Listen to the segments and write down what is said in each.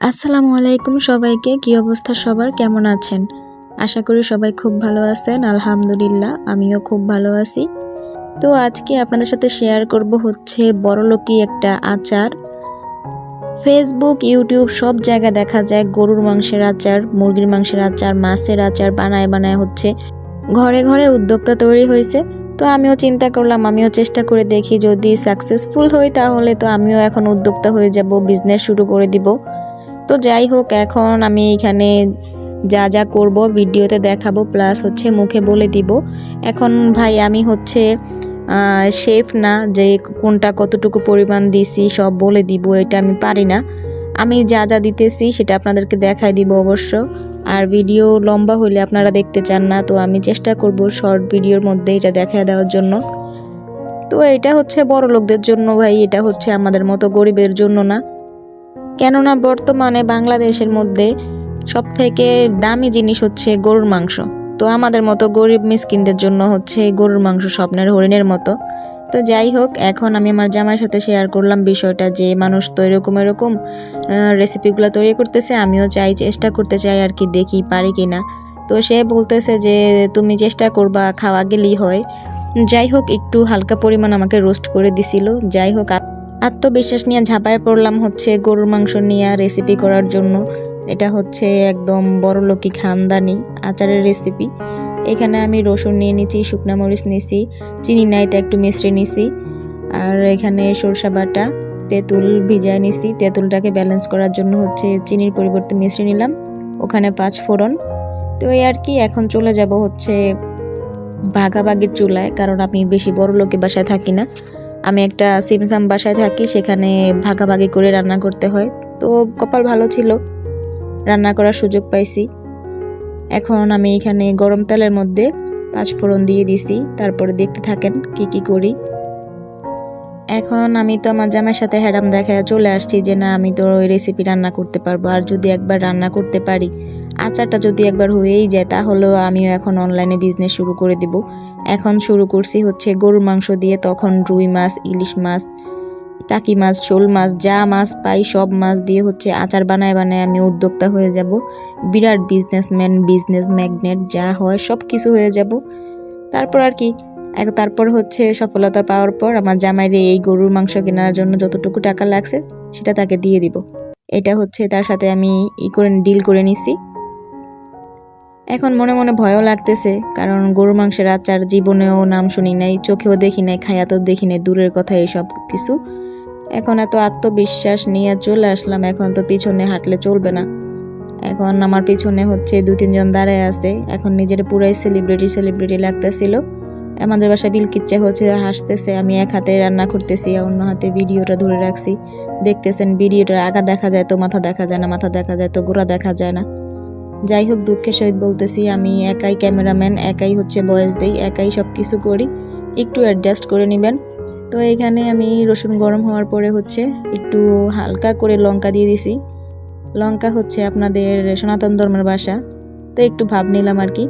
আসসালামু আলাইকুম সবাইকে। কি অবস্থা সবার, কেমন আছেন? আশা করি সবাই খুব ভালো আছেন। আলহামদুলিল্লাহ আমিও খুব ভালো আছি। তো আজকে আপনাদের সাথে শেয়ার করব হচ্ছে বড়লোকি একটা আচার। ফেসবুক, ইউটিউব সব জায়গায় দেখা যায় গরুর মাংসের আচার, মুরগির মাংসের আচার, মাছের আচার বানায় হচ্ছে ঘরে ঘরে উদ্যোক্তা তৈরি হয়েছে। তো আমিও চিন্তা করলাম, আমিও চেষ্টা করে দেখি, যদি সাকসেসফুল হই তাহলে তো আমিও এখন উদ্যোক্তা হয়ে যাব, বিজনেস শুরু করে দিব। তো যাই হোক, এখন আমি এখানে যা যা করব ভিডিওতে দেখাবো, প্লাস হচ্ছে মুখে বলে দিব। এখন ভাই আমি হচ্ছে শেফ না যে কোনটা কতটুকু পরিমাণ দিছি সব বলে দিব, এটা আমি পারি না। আমি যা যা দিতেছি সেটা আপনাদেরকে দেখাই দিব অবশ্য। আর ভিডিও লম্বা হলে আপনারা দেখতে চান না, তো আমি চেষ্টা করব শর্ট ভিডিওর মধ্যে এটা দেখায় দেওয়ার জন্য। তো এটা হচ্ছে বড় লোকদের জন্য ভাই, এটা হচ্ছে আমাদের মতো গরিবের জন্য না। কেননা বর্তমানে বাংলাদেশের মধ্যে সবথেকে দামি জিনিস হচ্ছে গরুর মাংস। তো আমাদের মতো গরিব মিসকিনদের জন্য হচ্ছে গরুর মাংস স্বপ্নের হরিণের মতো। তো যাই হোক, এখন আমি আমার জামাইয়ের সাথে শেয়ার করলাম বিষয়টা, যে মানুষ তো এরকম রেসিপিগুলো তৈরি করতেছে, আমিও চেষ্টা করতে চাই আর কি, দেখি পারি কিনা। তো সে বলতেছে যে তুমি চেষ্টা করবা, খাওয়া গেলেই হয়। যাই হোক, একটু হালকা পরিমাণ আমাকে রোস্ট করে দিছিল। যাই হোক, আত্মবিশ্বাস নিয়ে ঝাঁপায় পড়লাম হচ্ছে গরুর মাংস নিয়ে রেসিপি করার জন্য। এটা হচ্ছে একদম বড়লোকি খানদানি আচারের রেসিপি। এখানে আমি রসুন নিয়ে নিচ্ছি, শুকনা মরিচ নিছি, চিনি নাইতে একটু মিষ্টি নিছি, আর এখানে সরষা বাটা, তেঁতুল ভিজায় নিছি। তেঁতুলটাকে ব্যালেন্স করার জন্য হচ্ছে চিনির পরিবর্তে মিষ্টি নিলাম, ওখানে 5 ফোড়ন। তো এই আর কি, এখন চলে যাব হচ্ছে ভাগাভাগির চুলায়, কারণ আমি বেশি বড় লোকে বাসায় থাকি না, আমি একটা সিমসাম বাসায় থাকি, সেখানে ভাগাভাগি করে রান্না করতে হয়। তো কপাল ভালো ছিল, রান্না করার সুযোগ পাইছি। এখন আমি এখানে গরম তেলের মধ্যে 5 ফোড়ন দিয়ে দিছি, তারপরে দেখতে থাকেন কি কি করি। এখন আমি তো আমার জামাইয়ের সাথে হ্যাডাম দেখায় চলে আসছি যে না, আমি তো ওই রেসিপি রান্না করতে পারবো, আর যদি একবার রান্না করতে পারি, আচারটা যদি একবার হয়েই যায়, তাহলেও আমিও এখন অনলাইনে বিজনেস শুরু করে দিব। এখন শুরু করছি হচ্ছে গরুর মাংস দিয়ে, তখন রুই মাছ, ইলিশ মাছ, টাকি মাছ, শোল মাছ, যা মাছ পাই সব মাছ দিয়ে হচ্ছে আচার বানায় আমি উদ্যোক্তা হয়ে যাব। বিরাট বিজনেসম্যান, বিজনেস ম্যাগনেট যা হয় সব কিছু হয়ে যাব। তারপর আর কি, তারপর হচ্ছে সফলতা পাওয়ার পর আমার জামাইরে এই গরুর মাংস কেনার জন্য যতটুকু টাকা লাগছে সেটা তাকে দিয়ে দিব। এটা হচ্ছে তার সাথে আমি ডিল করে নিছি। এখন মনে মনে ভয়ও লাগতেছে, কারণ গরুর মাংসের আচার জীবনেও নাম শুনি নাই, চোখেও দেখি নাই, খায়াতেও দেখি নাই, দূরের কথা এইসব কিছু। এখন এত আত্মবিশ্বাস নিয়ে চলে আসলাম, এখন তো পিছনে হাঁটলে চলবে না। এখন আমার পিছনে হচ্ছে 2-3 জন দাঁড়ায় আছে। এখন নিজের পুরাই সেলিব্রিটি লাগতেছিল। আমাদের বাসায় বিলকিচ্চা হচ্ছে হাসতেছে, আমি এক হাতে রান্না করতেছি, অন্য হাতে ভিডিওটা ধরে রাখছি। দেখতেছেন ভিডিওটার আগা দেখা যায় তো মাথা দেখা যায় না, মাথা দেখা যায় তো গোড়া দেখা যায় না। যাই হোক, দুঃখের সহিত বলতেছি, আমি একাই ক্যামেরাম্যান, একাই হচ্ছে ভয়েস দেই, একাই সব কিছু করি, একটু অ্যাডজাস্ট করে নেবেন। তো এখানে আমি রসুন গরম হওয়ার পরে হচ্ছে একটু হালকা করে লঙ্কা দিয়ে দিছি। লঙ্কা হচ্ছে আপনাদের সনাতন ধর্মের ভাষা, তো একটু ভাব নিলাম আর কি।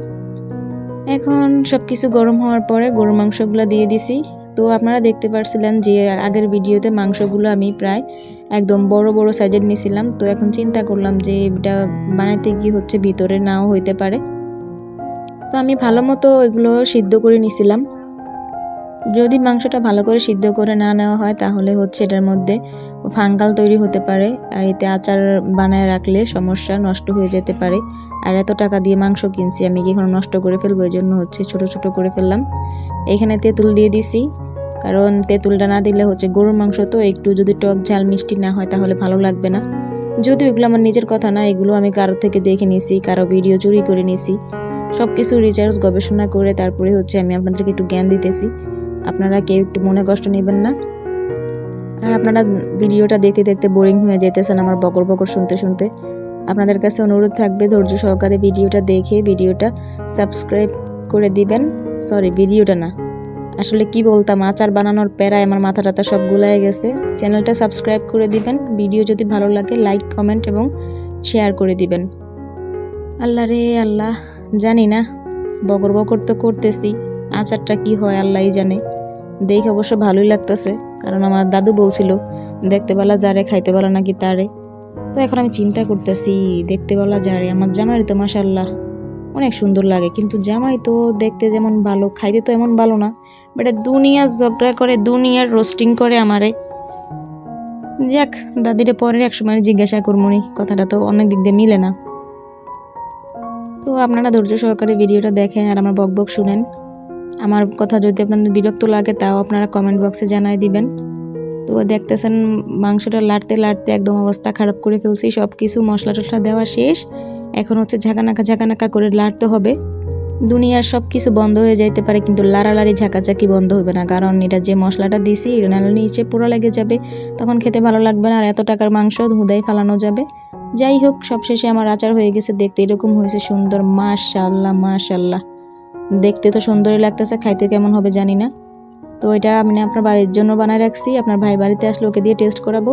এখন সব কিছু গরম হওয়ার পরে গরুর মাংসগুলো দিয়ে দিছি। তো আপনারা দেখতে পারছিলেন যে আগের ভিডিওতে মাংসগুলো আমি প্রায় একদম বড় বড় সাইজের নিয়েছিলাম। তো এখন চিন্তা করলাম যে এটা বানাইতে গিয়ে হচ্ছে ভিতরে নাও হইতে পারে, তো আমি ভালো মতো এগুলো সিদ্ধ করে নিছিলাম। যদি মাংসটা ভালো করে সিদ্ধ করে না নেওয়া হয় তাহলে হচ্ছে এটার মধ্যে ফাঙ্গাল তৈরি হতে পারে, আর এতে আচার বানায় রাখলে সমস্যা, নষ্ট হয়ে যেতে পারে। আর এত টাকা দিয়ে মাংস কিনছি, আমি কি এখন নষ্ট করে ফেলবো? এই জন্য হচ্ছে ছোট ছোট করে ফেললাম। এখানে তেঁতুল দিয়ে দিছি, কারণ তেঁতুলটা না দিলে হচ্ছে গরুর মাংস তো একটু যদি টক ঝাল মিষ্টি না হয় তাহলে ভালো লাগবে না। যদিও এগুলো আমার নিজের কথা না, এগুলো আমি কারো থেকে দেখে নিছি, কারো ভিডিও চুরি করে নিছি। সব কিছু রিসার্চ গবেষণা করে তারপরে হচ্ছে আমি আপনাদেরকে একটু জ্ঞান দিতেছি, আপনারা কেউ একটু মনে কষ্ট নেবেন না। আর আপনারা ভিডিওটা দেখতে দেখতে বোরিং হয়ে যেতেছেন আমার বকর বকর শুনতে শুনতে, আপনাদের কাছে অনুরোধ থাকবে ধৈর্য সহকারে ভিডিওটা দেখে ভিডিওটা সাবস্ক্রাইব করে দিবেন। সরি, ভিডিওটা না, আসলে কি বলতাম, আচার বানানোর প্যারায় আমার মাথা টাথা সব গুলায় গেছে। চ্যানেলটা সাবস্ক্রাইব করে দিবেন, ভিডিও যদি ভালো লাগে লাইক, কমেন্ট এবং শেয়ার করে দিবেন। আল্লাহ রে আল্লাহ, জানি না, বকর বকর তো করতেছি, আচারটা কি হয় আল্লাহই জানে। দেখে অবশ্য ভালোই লাগতেছে, কারণ আমার দাদু বলছিল দেখতে বেলা যারে খাইতে বেলা নাকি তারে। তো এখন আমি চিন্তা করতেছি, দেখতে বলা যায় আমার জামাই তো মাশাল্লাহ অনেক সুন্দর লাগে, কিন্তু জামাই তো দেখতে যেমন ভালো খাইতে তো এমন ভালো না। বাট দুনিয়া ঝগড়া করে, দুনিয়ার রোস্টিং করে আমারে। যাক, দাদিরে পরে এক সময় জিজ্ঞাসা করবনি, কথাটা তো অনেক দিক দিয়ে মিলে না। তো আপনারা ধৈর্য সহকারে ভিডিওটা দেখেন আর আমার বক বক শুনেন। আমার কথা যদি আপনাদের বিরক্ত লাগে তাও আপনারা কমেন্ট বক্সে জানাই দিবেন। তো দেখতেছেন মাংসটা লাড়তে লাড়তে একদম অবস্থা খারাপ করে ফেলছি, সব কিছু মশলা টশলা দেওয়া শেষ। এখন হচ্ছে ঝাঁকানাকা করে লাড়তে হবে। দুনিয়ার সব কিছু বন্ধ হয়ে যাইতে পারে, কিন্তু লাড়ালাড়ি ঝাঁকাঝাঁকি বন্ধ হবে না, কারণ এটা যে মশলাটা দিছি এটা নাহলে নিচে পোড়া লেগে যাবে, তখন খেতে ভালো লাগবে না, আর এত টাকার মাংস ধুদাই ফালানো যাবে। যাই হোক, সবশেষে আমার আচার হয়ে গেছে, দেখতে এরকম হয়েছে সুন্দর। মাশাআল্লাহ মাশাআল্লাহ, দেখতে তো সুন্দরই লাগতেছে, খাইতে কেমন হবে জানি না। তো এটা আমি আপনার বাড়ির জন্য বানায় রাখছি, আপনার ভাই বাড়িতে আসলে ওকে দিয়ে টেস্ট করাবো,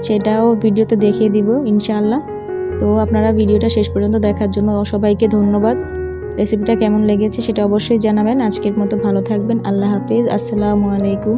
সেটাও ভিডিওতে দেখিয়ে দিব ইনশাআল্লাহ। তো আপনারা ভিডিওটা শেষ পর্যন্ত দেখার জন্য সবাইকে ধন্যবাদ। রেসিপিটা কেমন লেগেছে সেটা অবশ্যই জানাবেন। আজকের মতো ভালো থাকবেন, আল্লাহ হাফিজ, আসসালামু আলাইকুম।